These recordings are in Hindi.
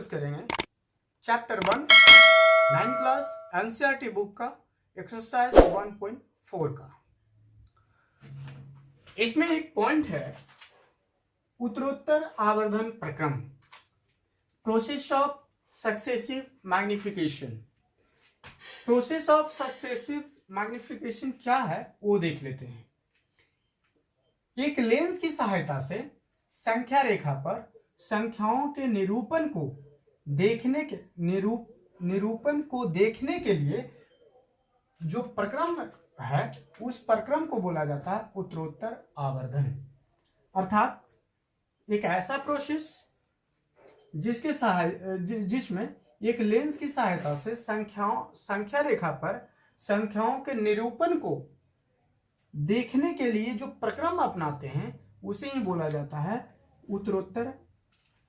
करेंगे chapter 1 9th class NCERT book का एक्सरसाइज 1.4 का। इसमें एक पॉइंट है उत्तरोत्तर आवर्धन प्रक्रम, process of successive magnification. Process of successive magnification क्या है वो देख लेते हैं। एक लेंस की सहायता से संख्या रेखा पर संख्याओं के निरूपण को देखने के लिए जो प्रक्रम है उस प्रक्रम को बोला जाता है उत्तरोत्तर आवर्धन। अर्थात एक ऐसा प्रोसेस जिसमें एक लेंस की सहायता से संख्या रेखा पर संख्याओं के निरूपण को देखने के लिए जो प्रक्रम अपनाते हैं उसे ही बोला जाता है उत्तरोत्तर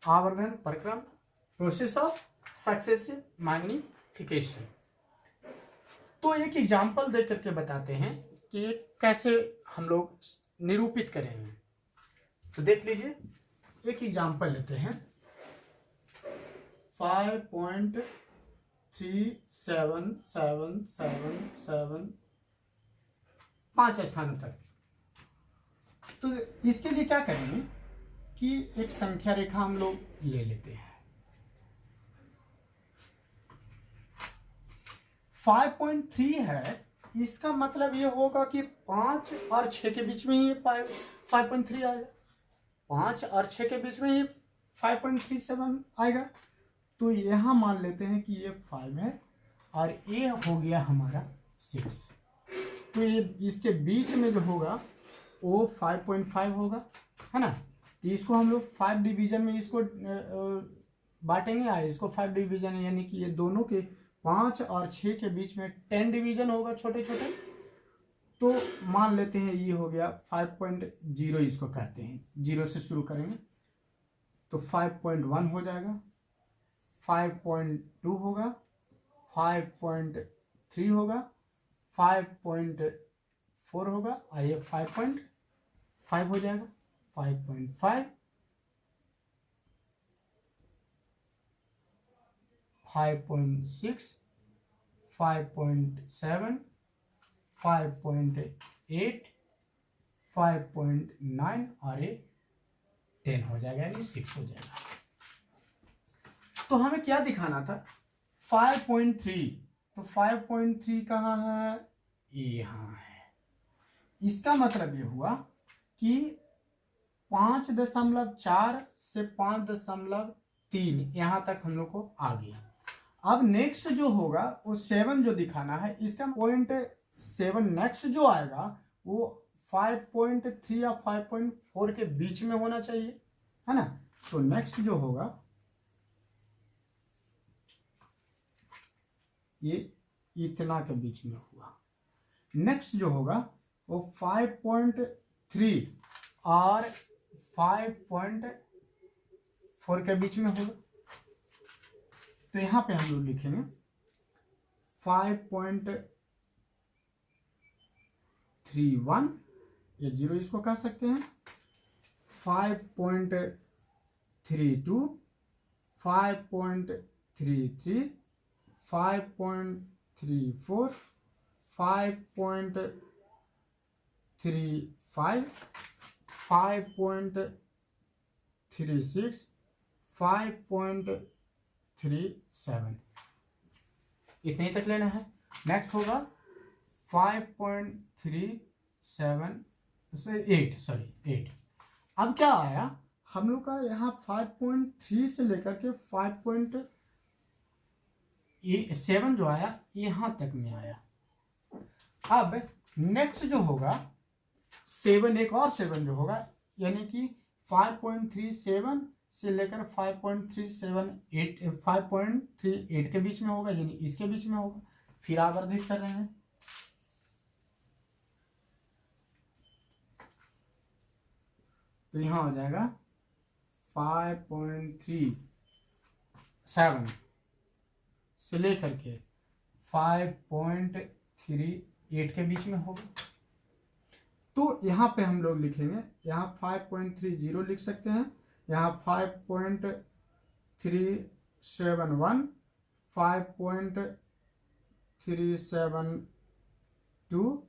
आवर्धन प्रक्रम, प्रोसेस ऑफ सक्सेसिव मैग्निफिकेशन। तो एक एग्जाम्पल देख करके बताते हैं कि कैसे हम लोग निरूपित करेंगे। तो देख लीजिए, एक एग्जाम्पल लेते हैं 5.377777 5 स्थानों तक। तो इसके लिए क्या करेंगे कि एक संख्या रेखा हम लोग ले लेते हैं। 5.3 है, इसका मतलब ये होगा कि 5 और 6 के बीच में ही 5.3 आएगा। 5 और 6 के बीच में ही 5.37 आएगा। तो यहां मान लेते हैं कि ये 5 है और ये हो गया हमारा 6। तो ये इसके बीच में जो होगा वो 5.5 होगा, है ना। तो इसको हम लोग 5 डिवीजन में इसको बांटेंगे। इसको 5 डिवीजन यानी कि ये दोनों के 5 और 6 के बीच में 10 डिवीजन होगा, छोटे छोटे। तो मान लेते हैं ये हो गया 5.0, इसको कहते हैं। 0 से शुरू करेंगे तो 5.1 हो जाएगा, 5.2 होगा, 5.3 होगा, 5.4 होगा और ये 5.5 हो जाएगा। 5.5, 5.6, 5.7, 5.8, 5.9 और ये 10 हो जाएगा, यानी 6 हो जाएगा। तो हमें क्या दिखाना था? 5.3। तो 5.3 कहाँ है? यहाँ है। इसका मतलब ये हुआ कि 5.4 से 5.3 यहाँ तक हम लोग को आ गया। अब नेक्स्ट जो होगा वो 7 जो दिखाना है, इसका 0.7 नेक्स्ट जो आएगा वो 5.3 या 5.4 के बीच में होना चाहिए, है ना। तो नेक्स्ट जो होगा ये इतना के बीच में हुआ। नेक्स्ट जो होगा वो 5.3 और 5.4 के बीच में होगा। तो यहां पे हम लोग लिखेंगे 5.31, ये 0 इसको कह सकते हैं। 5.32, 5.33, 5.34, 5.35, 5.36, 5.37, इतने ही तक लेना है। नेक्स्ट होगा 8। अब क्या आया हम लोग का? यहाँ 5.3 से लेकर के 5.7 जो आया यहाँ तक में आया। अब नेक्स्ट जो होगा 7, एक और 7 जो होगा, यानी कि 5.37 से लेकर 5.38 के बीच में होगा, यानी इसके बीच में होगा। फिर आवर्धित कर रहे हैं। तो यहां हो जाएगा 5.37 से लेकर के 5.38 के बीच में होगा। तो यहाँ पे हम लोग लिखेंगे, यहाँ 5.30 लिख सकते हैं, यहाँ 5.3 5.371, 5.372,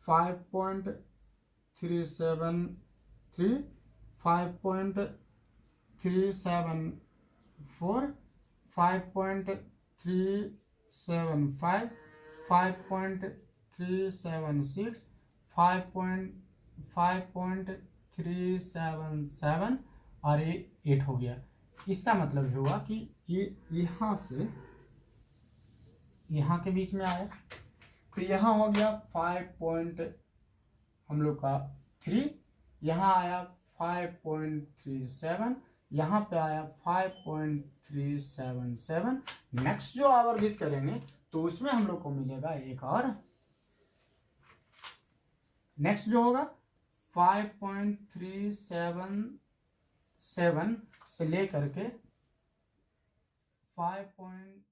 5.373, 5.374, 5.375, 5.376, 5.377 और ये 8 हो गया। इसका मतलब ये हुआ कि ये यहाँ से यहाँ के बीच में आया, तो यहाँ हो गया 5 हम लोग का 3, यहाँ आया 5.37, यहाँ पे आया 5.377। नेक्स्ट जो आवर्धित करेंगे तो उसमें हम लोग को मिलेगा एक और, नेक्स्ट जो होगा 5.377 से लेकर के 5.